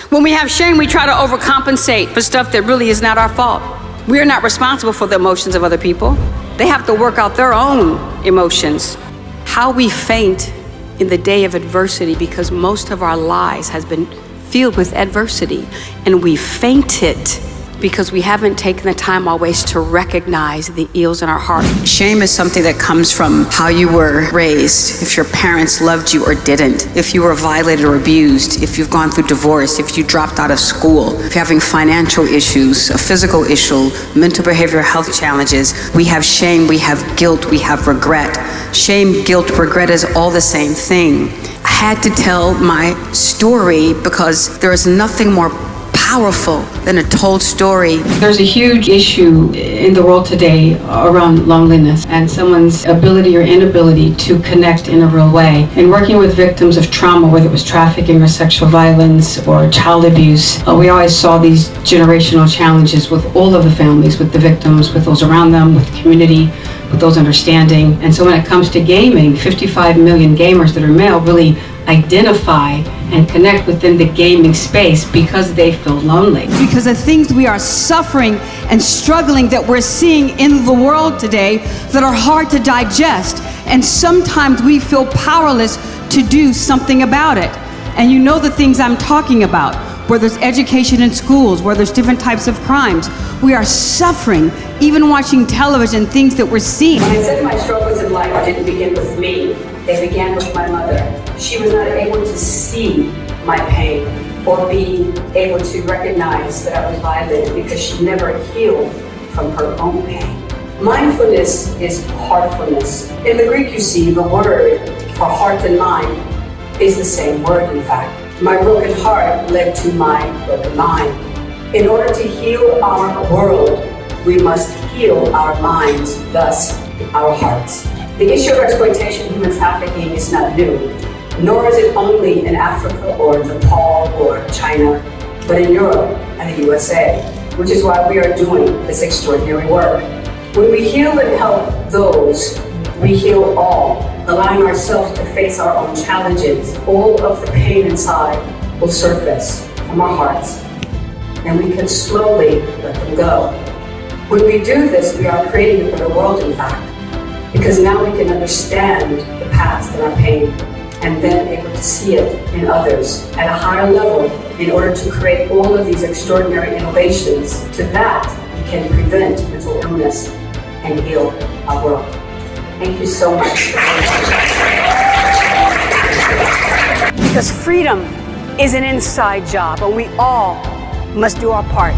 When we have shame, we try to overcompensate for stuff that really is not our fault. We are not responsible for the emotions of other people. They have to work out their own emotions. How we faint in the day of adversity, because most of our lives has been filled with adversity, and we fainted because we haven't taken the time always to recognize the ills in our heart. Shame is something that comes from how you were raised, if your parents loved you or didn't, if you were violated or abused, if you've gone through divorce, if you dropped out of school, if you're having financial issues, a physical issue, mental behavioral health challenges. We have shame, we have guilt, we have regret. Shame, guilt, regret is all the same thing. I had to tell my story because there is nothing more powerful than a told story. There's a huge issue in the world today around loneliness and someone's ability or inability to connect in a real way. In working with victims of trauma, whether it was trafficking or sexual violence or child abuse, we always saw these generational challenges with all of the families, with the victims, with those around them, with the community, with those understanding. And so when it comes to gaming, 55 million gamers that are male really identify and connect within the gaming space because they feel lonely. Because the things we are suffering and struggling that we're seeing in the world today that are hard to digest, and sometimes we feel powerless to do something about it. And you know the things I'm talking about, where there's education in schools, where there's different types of crimes. We are suffering, even watching television, things that we're seeing. When I said my struggles in life didn't begin with me, they began with my mother. She was not able to see my pain or be able to recognize that I was violated because she never healed from her own pain. Mindfulness is heartfulness. In the Greek, you see, the word for heart and mind is the same word, in fact. My broken heart led to my broken mind. In order to heal our world, we must heal our minds, thus our hearts. The issue of exploitation, human trafficking, is not new, nor is it only in Africa or Nepal or China, but in Europe and the USA, which is why we are doing this extraordinary work. When we heal and help those, we heal all, allowing ourselves to face our own challenges. All of the pain inside will surface from our hearts, and we can slowly let them go. When we do this, we are creating a better world, in fact, because now we can understand the past and our pain, and then able to see it in others at a higher level in order to create all of these extraordinary innovations. To that, we can prevent mental illness and heal our world. Thank you so much. Because freedom is an inside job, and we all must do our part.